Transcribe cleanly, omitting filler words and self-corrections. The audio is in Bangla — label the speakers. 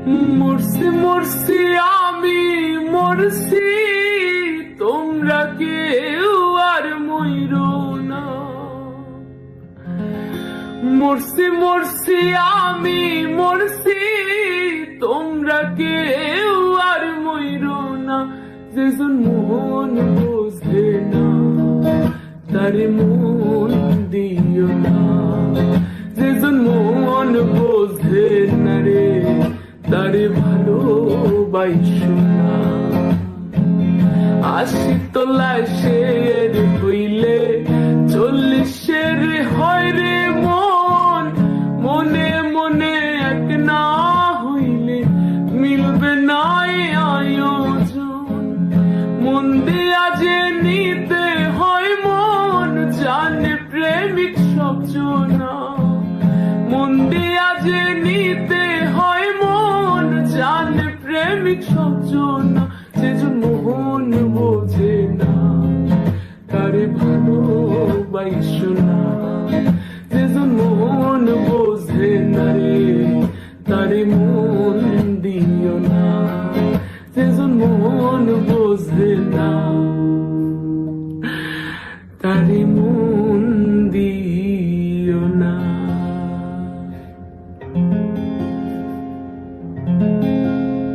Speaker 1: মরছি মরছি আমি মরছি, তোমরা কেউ আর মইরো না। মরছি মরছি আমি মরছি, তোমরা কেউ আর মইরো না। যেজন মন বোঝে না তারে মন দিও না, যেজন মন বোঝে না রে তারে ভালোবাসো না। আশি তোলায় শের হইলে 40-এর হয় রে মন, মনে মনে এক না হইলে মিলবে না আয়োজন। মন দিয়া যে নিতে হয় মন, জানে প্রেমিক সবজনা। মন দিয়া যে নিতে হয় মন, জানে প্রেমিক সবজনা। যেজন মন বোঝে না তারে ভালোবাসো না, যেজন মন বোঝে না রে তারে মন দিও না, যেজন মন বোঝে না তারে মন